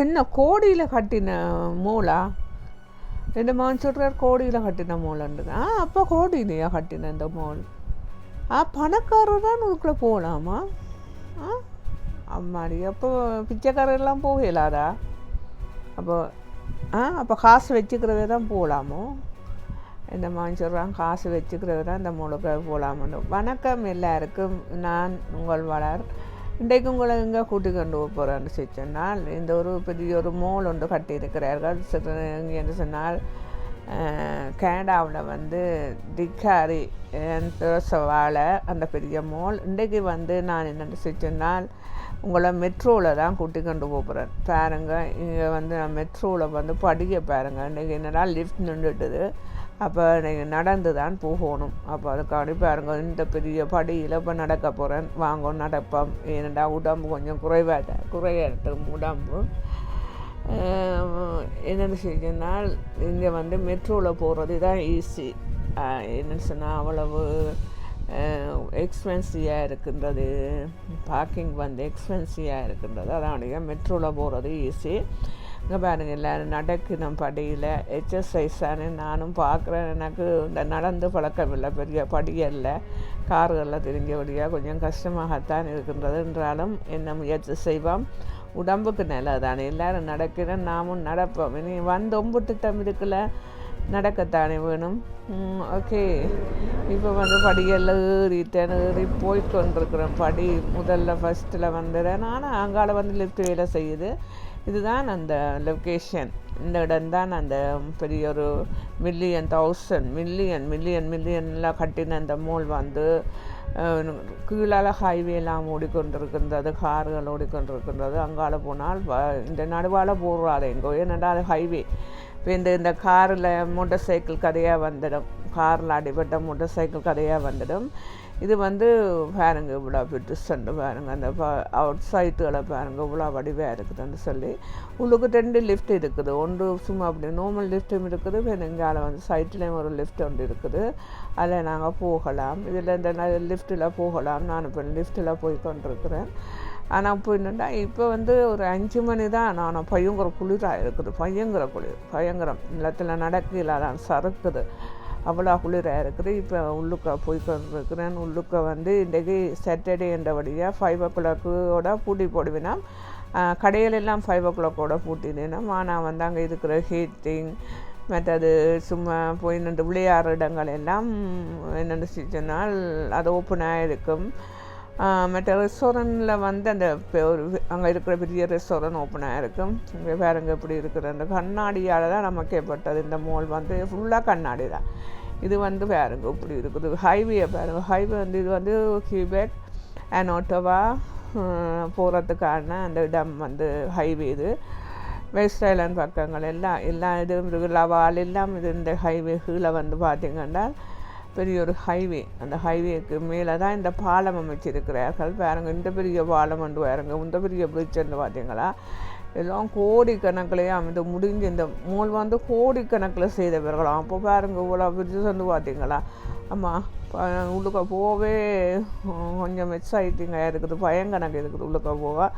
என்ன கோடியில் கட்டின மூளா? என் மகன் சொல்கிறார் கோடியில் கட்டின மூலன்றது. அப்போ கோடியிலையா கட்டின இந்த மூல்? பணக்காரர் தான் அதுக்குள்ளே போகலாமா? அம்மாடி, அப்போ பிச்சைக்காரெல்லாம் போகலாதா? அப்போ அப்போ காசு வச்சுக்கிறவே தான் போகலாமோ? இந்த மகன் சொல்கிறான் காசு வச்சுக்கிறவே தான் இந்த மூளைக்கு போகலாமோ. வணக்கம் எல்லாருக்கும், நான் உங்கள் வளர். இன்றைக்கு உங்களை எங்கே கூட்டி கொண்டு போகிறேன்னு சொன்னால், இந்த ஒரு பெரிய ஒரு மோல் ஒன்று கட்டியிருக்கிறார்கள். என்று சொன்னால் கனடாவில் வந்து டிக்காரி வாழை அந்த பெரிய மோல். இன்றைக்கு வந்து நான் என்னென்னு சொன்னால் உங்களை மெட்ரோவில் தான் கூட்டி கொண்டு போகிறேன். பாருங்கள், இங்கே வந்து நான் மெட்ரோவில் வந்து படிக்க பாருங்கள். இன்றைக்கி என்னடா லிஃப்ட் நின்றுட்டுது. அப்போ நீங்கள் நடந்து தான் போகணும். அப்போ அதுக்காண்டி பாருங்க, இந்த பெரிய படியில் இப்போ நடக்க போகிறேன். வாங்க நடப்போம். ஏனண்டா உடம்பு கொஞ்சம் குறையாட்டும் உடம்பு. என்னென்னு சொன்னால் இங்கே வந்து மெட்ரோவில் போகிறது தான் ஈஸி. என்னென்னு சொன்னால் அவ்வளவு எக்ஸ்பென்சிவாக இருக்கின்றது. பார்க்கிங் வந்து எக்ஸ்பென்சிவாக இருக்கின்றது. அதனால மெட்ரோவில் போகிறது ஈஸி. இங்கே பாருங்கள், எல்லோரும் நடக்கணும் படியில். எக்ஸசைஸானு நானும் பார்க்குறேன். எனக்கு இந்த நடந்து பழக்கமில்லை, பெரிய படியல்ல கார்களில் தெரிஞ்சபடியாக கொஞ்சம் கஷ்டமாகத்தான் இருக்கின்றது. என்றாலும் என்ன முயற்சி செய்வோம், உடம்புக்கு நல்லதானே. எல்லோரும் நடக்கிறேன், நாமும் நடப்போம். இனி வந்து ஒம்புட்டு இதுக்குள்ள நடக்கத்தானே வேணும். ஓகே, இப்போ வந்து படியெல்லாம் ஏறி போய்கொண்டிருக்கிறேன். படி முதல்ல ஃபஸ்ட்டில் வந்துடுறேன். ஆனால் அங்கால வந்து லிஃப்ட் வேலை செய்யுது. இதுதான் அந்த லொக்கேஷன். இந்த இடம்தான் அந்த பெரிய ஒரு மில்லியன்லாம் கட்டின அந்த மோல் வந்து கீழால் ஹைவேலாம் ஓடிக்கொண்டிருக்கின்றது, கார்கள் ஓடிக்கொண்டிருக்கின்றது. அங்கால போனால் இந்த நடுவால் போடுறாது எங்கோ, ஏன்னாடா அது ஹைவே. இப்போ இந்த காரில் மோட்டர் சைக்கிள் கதையாக வந்துடும், காரில் அடிபட்ட மோட்டர் சைக்கிள் கதையாக வந்துடும். இது வந்து பாருங்க இவ்வளோ பெருசுண்டு பாருங்க. அந்த அவுட் சைட்டுகளை பாருங்க இவ்வளோ வடிவாக இருக்குதுன்னு சொல்லி. உள்ளுக்கு 2 லிஃப்ட் இருக்குது. ஒன்று சும்மா அப்படி நார்மல் லிஃப்ட்டும் இருக்குது. எங்கால வந்து சைட்லேயும் ஒரு லிஃப்ட் ஒன்று இருக்குது. அதில் நாங்கள் போகலாம். இதில் இந்த லிஃப்ட்டில் போகலாம். நான் இப்போ லிஃப்ட்டில் போய் கொண்டிருக்கிறேன். ஆனால் இப்போ என்னென்னா இப்போ வந்து ஒரு 5 மணி தான். ஆனால் பயங்கர குளிராக இருக்குது. பயங்கரம் நிலத்தில் நடக்கல, தான் சறுக்குது. அவ்வளோ குளிராக இருக்குது. இப்போ உள்ளுக்க போய் கொண்டிருக்கிறேன். உள்ளுக்க வந்து இன்றைக்கு சாட்டர்டே என்றபடியாக 5 o'clock பூட்டி போடுவேனா. கடைகளெல்லாம் 5 o'clock பூட்டினேன்னா. ஆனால் வந்து அங்கே இருக்கிற ஹீட்டிங் மற்றது சும்மா போய் நின்று விளையாடுற இடங்கள் எல்லாம் என்னென்னு சொன்னால் அது ஓப்பனாக இருக்கும். மற்ற ரெஸ்டாரண்ட்டில் வந்து அந்த ஒரு அங்கே இருக்கிற பெரிய ரெஸ்டாரண்ட் ஓப்பனாக இருக்கும். இங்கே பாருங்க இப்படி இருக்கிற அந்த கண்ணாடியால் தான் நமக்கு ஏற்பட்டது. இந்த மால் வந்து ஃபுல்லாக கண்ணாடி தான். இது வந்து பாருங்க இப்படி இருக்குது. ஹைவே பாருங்க. ஹைவே வந்து இது வந்து கியூபெக் அண்ட் ஒட்டோவா போகிறதுக்கான அந்த இடம் வந்து ஹைவே. இது வெஸ்ட் ஐலாண்ட் பக்கங்கள் எல்லாம் இதுவும் இருக்குது. லவால் எல்லாம் இது இந்த ஹைவே கீழே வந்து பார்த்திங்கன்னா பெரிய ஒரு ஹைவே. அந்த ஹைவேக்கு மேலே தான் இந்த பாலம் அமைச்சிருக்கிறார்கள். பாருங்க, இந்த பெரிய பாலம் வந்து பாருங்க, இந்த பெரிய பிரிட்ஜ் பார்த்தீங்களா. எல்லாம் கோடிக்கணக்கிலேயே அமைந்து முடிஞ்சு இந்த மூல் வந்து கோடிக்கணக்கில் செய்தவர்களாம். அப்போ பாருங்க இவ்வளோ பிரிட்ஜஸ் வந்து பார்த்தீங்களா. ஆமாம், உள்ளுக்க போவே கொஞ்சம் எக்ஸைட்டிங்காக இருக்குது. பயங்கணக்கு இருக்குது உள்ளுக்க போக.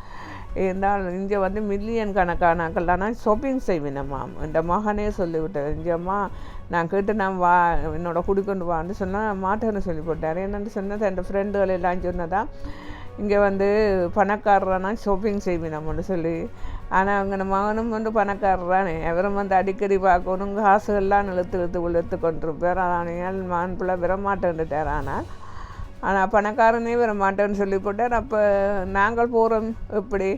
இருந்தால் இங்கே வந்து மில்லியன் கணக்கானாக்கள்லாம் ஷாப்பிங் செய்வேனம்மா. இந்த மகனே சொல்லிவிட்டேன். இங்கேம்மா நான் கேட்டு நான் வா என்னோட குடிக்கொண்டு வான்னு சொன்னால் மாட்டேன்னு சொல்லி போட்டார். என்னென்னு சொன்னது என் ஃப்ரெண்டுகள் எல்லாம் சொன்னதான் இங்கே வந்து பணக்காரரானா ஷாப்பிங் செய்வேனம்னு சொல்லி. ஆனால் அவங்க மகனும் வந்து பணக்காரரானே, அவரும் வந்து அடிக்கடி பார்க்கணும், காசுகள்லாம் இழுத்து கொண்டிருப்பார். அதனால் மகன் பிள்ளை வரமாட்டேன்ட்டார். ஆனால் பணக்காரனே வரமாட்டேன்னு சொல்லி போட்டார். அப்போ நாங்கள் போகிறோம் எப்படி,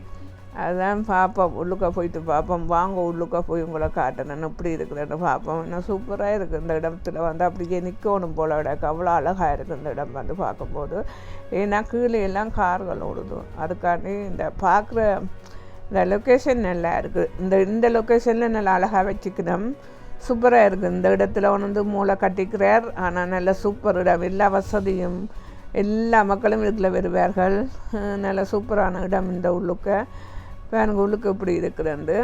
அதுதான் பார்ப்போம். உள்ளுக்க போயிட்டு பார்ப்போம். வாங்க உள்ளுக்க போய் உங்களை காட்டணும் எப்படி இருக்கிறேன்னு பார்ப்போம். இன்னும் சூப்பராக இருக்குது. இந்த இடத்துல வந்து அப்படியே நிற்கணும் போல இடக்கு. அவ்வளோ அழகாக இருக்குது இந்த இடம் வந்து பார்க்கும்போது. ஏன்னா கீழே எல்லாம் கார்கள் ஓடுது. அதுக்காண்டி இந்த பார்க்குற இந்த லொக்கேஷன் நல்லா இருக்குது. இந்த லொக்கேஷனில் நல்லா அழகாக வச்சுக்கணும். சூப்பராக இருக்குது. இந்த இடத்துல வந்து மூளை கட்டிக்கிறார். ஆனால் நல்ல சூப்பர் இடம். எல்லா வசதியும் எல்லா மக்களும் இதில் வருவார்கள். நல்ல சூப்பரான இடம் இந்த உள்ளுக்க. பாருங்க உள்ளுக்கு எப்படி இருக்குதுண்டு.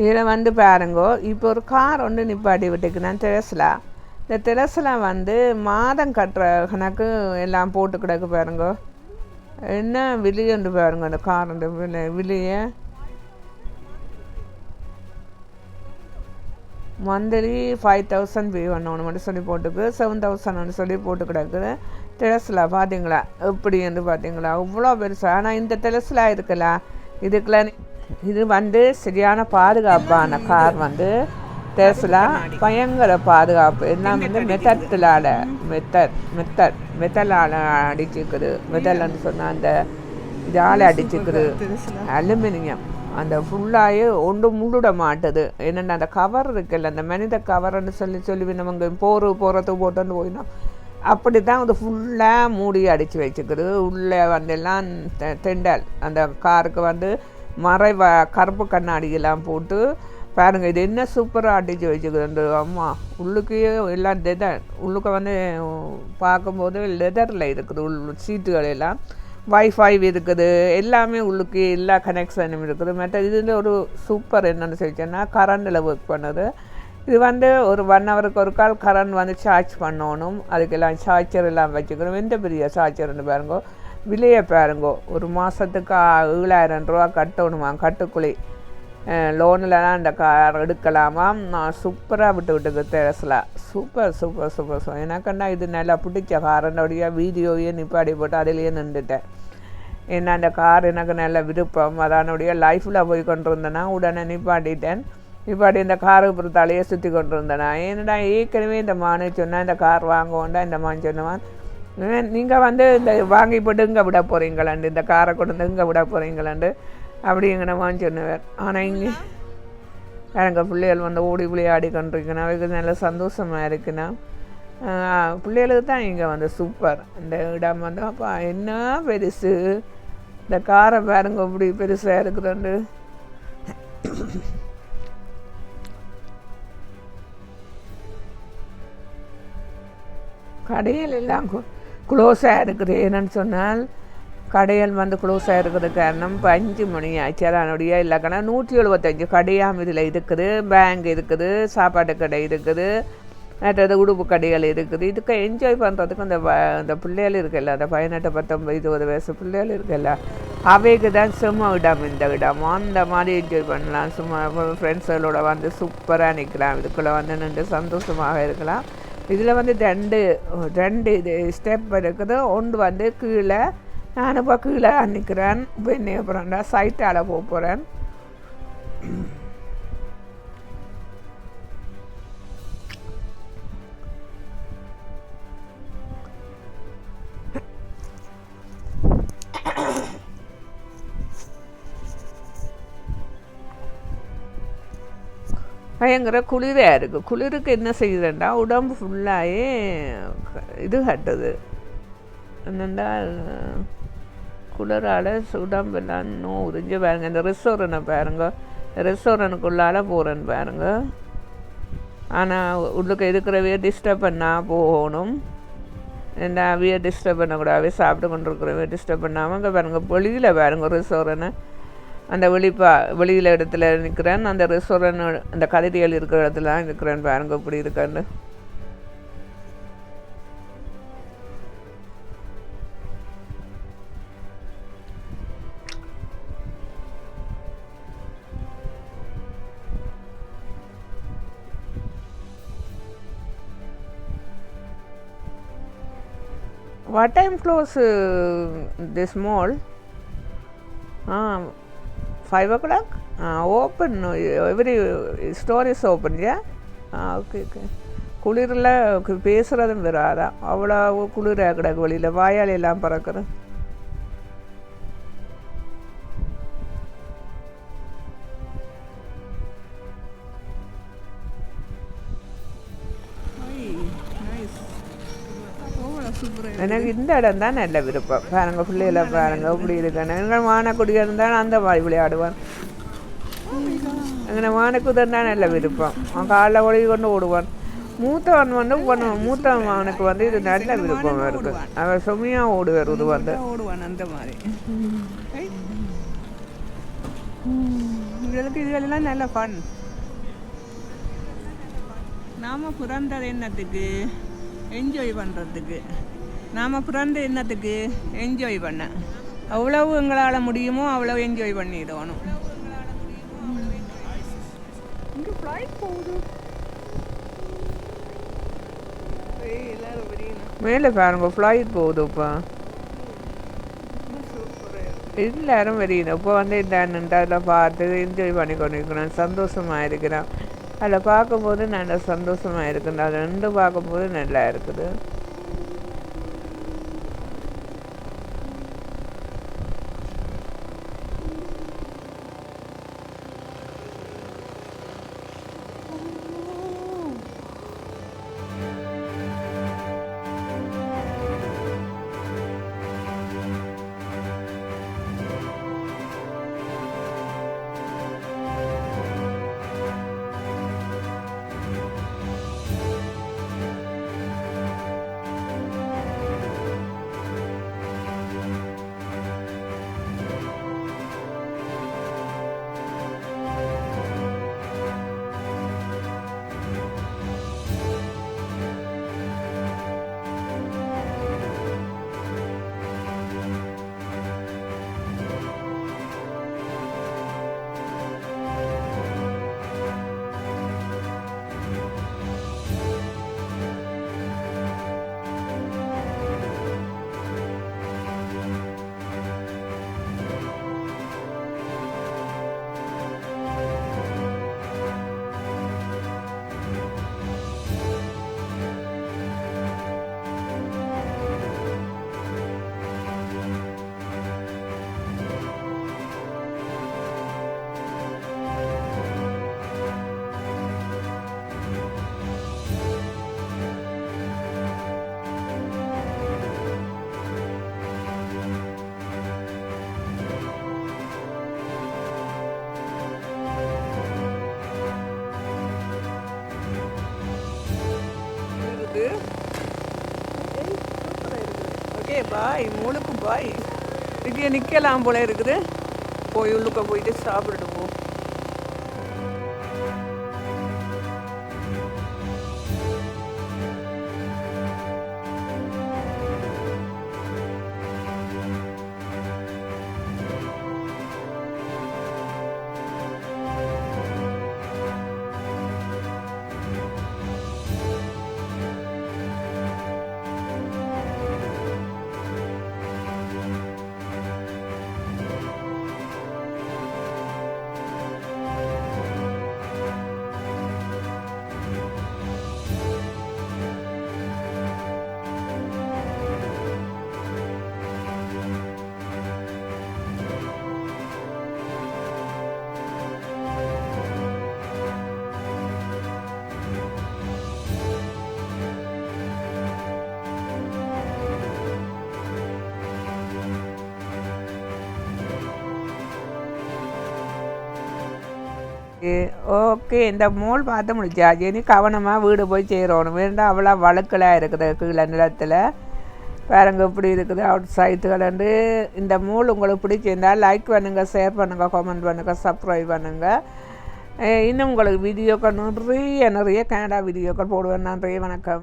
இதில் வந்து பாருங்கோ இப்போ ஒரு கார் ஒன்று நிப்பாட்டி விட்டுக்குன்னா டெஸ்லா. இந்த டெஸ்லா வந்து மாதம் கட்டுற கணக்கு எல்லாம் போட்டு கிடக்கு பாருங்கோ. என்ன விலையுண்டு பாருங்க அந்த கார் அந்த விலையை மந்த்லி 5000 பே பண்ணணும் மட்டும் சொல்லி போட்டுக்கு 7000 சொல்லி போட்டு கிடக்குது. டெஸ்லா பார்த்தீங்களா எப்படி என்று பார்த்தீங்களா இவ்வளோ பெருசு. ஆனால் இந்த டெஸ்லா இருக்குல்ல இதுக்குள்ள இது வந்து சரியான பாதுகாப்பான கார் வந்து டெஸ்லா பயங்கர பாதுகாப்பு. எல்லாம் வந்து மெத்தலால் அடிச்சுக்குது. மெத்தல்னு சொன்னால் அந்த இதால் அடிச்சுக்குது அலுமினியம். அந்த ஃபுல்லாகவே ஒன்று முள்ளிட மாட்டுது. என்னென்ன அந்த கவர் இருக்குல்ல அந்த மனித கவர்ன்னு சொல்லி நம்ம போகிறதுக்கு போட்டுன்னு போயினோம். அப்படி தான் அது ஃபுல்லாக மூடி அடித்து வச்சுக்குது. உள்ளே வந்து எல்லாம் தெண்டல் அந்த காருக்கு வந்து கருப்பு கண்ணாடியெல்லாம் போட்டு பாருங்கள். இது என்ன சூப்பராக அடித்து வச்சுக்குது. அம்மா உள்ளுக்கே எல்லாம் லெதர். உள்ளுக்க வந்து பார்க்கும்போது லெதரில் இருக்குது. சீட்டுகள் எல்லாம் வைஃபை இருக்குது. எல்லாமே உள்ளுக்கு எல்லா கனெக்ஷனும் இருக்குது. மற்ற இது ஒரு சூப்பர் என்னென்னு சொல்லிச்சோன்னா கரண்டில் ஒர்க் பண்ணுது. இது வந்து ஒரு 1 ஹவருக்கு ஒரு கால் கரண்ட் வந்து சார்ஜ் பண்ணணும். அதுக்கெல்லாம் சார்ஜர் எல்லாம் வச்சுக்கணும். எந்த பெரிய சார்ஜர்னு பாருங்கோ. விலையை பாருங்கோ. ஒரு மாதத்துக்கு 7000 ரூபா கட்டணுமா. கட்டுக்குழி லோனில்தான் இந்த கார் எடுக்கலாமா. நான் சூப்பராக விட்டுருக்கு டெஸ்லா. சூப்பர். எனக்குன்னா இது நல்லா பிடிச்ச காரனுடைய வீடியோவையே நிப்பாடி போட்டு அதிலேயே நின்றுட்டேன். ஏன்னா அந்த கார் எனக்கு நல்ல விருப்பம். அதனுடைய லைஃப்பில் போய் கொண்டு இருந்தேன்னா உடனே நிப்பாட்டிட்டேன். நிப்பாட்டி இந்த காருக்கு பொறுத்தாலேயே சுற்றி கொண்டு இருந்தேனா. ஏன்னா ஏற்கனவே இந்த மானு சொன்னால் இந்த கார் வாங்குவோண்டா இந்த மான் சொன்னவான் நீங்கள் வந்து இந்த வாங்கி போட்டு இங்கே விட போகிறீங்களாண்டு இந்த காரை கொண்டு வந்து இங்கே விட போகிறீங்களாண்டு அப்படிங்கனமான்னு சொன்னவர். ஆனால் இங்கே எனக்கு பிள்ளைகள் வந்து ஓடி விளையாடி கொண்டிருக்கணும். அவைக்கு நல்ல சந்தோஷமாக இருக்குன்னா பிள்ளைகளுக்கு தான் இங்கே வந்து சூப்பர். இந்த இடம் வந்து அப்பா என்ன பெருசு. இந்த காரை பாருங்க இப்படி பெருசாக இருக்குதுண்டு. கடைகள் எல்லாம் க்ளோஸாக இருக்குது. என்னன்னு சொன்னால் கடைகள் வந்து க்ளோஸாக இருக்கிறது காரணம் இப்போ 5 மணி ஆச்சு. அதனுடைய இல்லைக்கன்னா 175 கடையாம் இதில் இருக்குது. பேங்க் இருக்குது, சாப்பாட்டு கடை இருக்குது, மற்றது உடுப்பு கடைகள் இருக்குது. இதுக்கு என்ஜாய் பண்ணுறதுக்கு அந்த பிள்ளைகள் இருக்குல்ல அந்த 18, 19, 20 வயசு பிள்ளைகள் இருக்குல்ல அவைக்கு தான் சும்மா இடம். இந்த இடம் அந்த மாதிரி என்ஜாய் பண்ணலாம். சும்மா ஃப்ரெண்ட்ஸுகளோட வந்து சூப்பராக நிற்கலாம். இதுக்குள்ளே வந்து நின்று சந்தோஷமாக இருக்கலாம். இதில் வந்து ரெண்டு இது ஸ்டெப் இருக்குது. ஒன்று வந்து கீழே நான் இப்போ கீழே நிற்கிறேன். இப்போ என்ன போகிறேன்டா சைட்டால் போக போகிறேன். பயங்கர குளிராக இருக்குது. குளிருக்கு என்ன செய்யுதுண்டா உடம்பு ஃபுல்லாகவே இது கட்டுது. என்னென்னா குளிரால் உடம்பெல்லாம் உறிஞ்சு பாருங்க. இந்த ரெஸ்டாரண்ட்டை பாருங்க. ரெஸ்டாரண்ட்டுக்குள்ளால் போகிறேன்னு பாருங்க. ஆனால் உள்ளுக்கு இருக்கிறவே டிஸ்டர்ப் பண்ணால் போகணும். என்ன அவையே டிஸ்டர்ப் பண்ணக்கூடாது. சாப்பிட்டு கொண்டு இருக்கிறவே டிஸ்டர்ப் பண்ணாமல் இங்கே பாருங்கள் வெளியில் பாருங்க ரெஸ்டாரண்ட்டு. அந்த வெளியில் இடத்துல நிற்கிறேன். அந்த ரெஸ்டாரண்ட் அந்த கதிரியல் இருக்கிற இடத்துல தான் நிற்கிறேன் பாருங்க இப்படி இருக்கான்னு. What time close this mall? 5 o'clock? Open. Every store is open, yeah? Okay. குளிரில் பேசுகிறதும் வராதா. அவ்வளோ குளிராக கிடக்கு. வெளியில் வாயால் எல்லாம் பறக்குது. எனக்கு இந்த இடம் தான் நல்ல விருப்பம். பாருங்க பிள்ளைகளை பாருங்க இப்படி இருக்கேன். எங்கள் மானக்குடியாக இருந்தால் அந்த மாதிரி விளையாடுவான். எங்களை மானக்குதான் தான் நல்ல விருப்பம். அவன் காலைல ஒழுகி கொண்டு ஓடுவான். மூத்தவன் வந்து மூத்தவனுக்கு வந்து இது நல்ல விருப்பம் இருக்குது. அவன் சுமையாக ஓடுவார். இது வந்து ஓடுவான் அந்த மாதிரி. இவர்களுக்கு இதுகளெல்லாம் நல்ல ஃபன். நாம் பிறந்தது என்னத்துக்கு? என்ஜாய் பண்ணுறதுக்கு. நாம் பிறந்த என்னத்துக்கு? என்ஜாய் பண்ண. அவ்வளவு எங்களால் முடியுமோ அவ்வளோ என்ஜாய் பண்ணிடணும். இங்கே ஃப்ளைட் போகுது. மேலே பாருங்க, ஃப்ளைட் போகுது. இப்போ எல்லாரும் வெறியணும். இப்போ வந்து இந்த அதில் பார்த்து என்ஜாய் பண்ணி கொண்டு இருக்கிறேன், சந்தோஷமாக இருக்கிறேன். அதில் பார்க்கும்போது நல்ல சந்தோஷமாக இருக்குது. அது ரெண்டு பார்க்கும்போது நல்லா இருக்குது. ஓகே பாய், மூளுக்கு பாய். இதுக்கு நிற்கலாம் போல இருக்குது. போய் உள்ளுக்க போயிட்டு சாப்பிட்டுட்டு போ. ஓகே, இந்த மோல் பார்த்து முடிச்சாச்சு. இனி கவனமாக வீடு போய் சேரணும். வேண்டாம், அவ்வளோ வழுக்கலாக இருக்குது கீழே நிலத்தில். பாருங்க இப்படி இருக்குது அவுட் சைட்டுகளண்டு. இந்த மோல் உங்களுக்கு பிடிச்சிருந்தால் லைக் பண்ணுங்கள், ஷேர் பண்ணுங்கள், கமெண்ட் பண்ணுங்கள், சப்ஸ்கிரைப் பண்ணுங்கள். இன்னும் உங்களுக்கு வீடியோக்கள் நிறைய கனடா வீடியோக்கள் போடுவேன். நன்றி, வணக்கம்.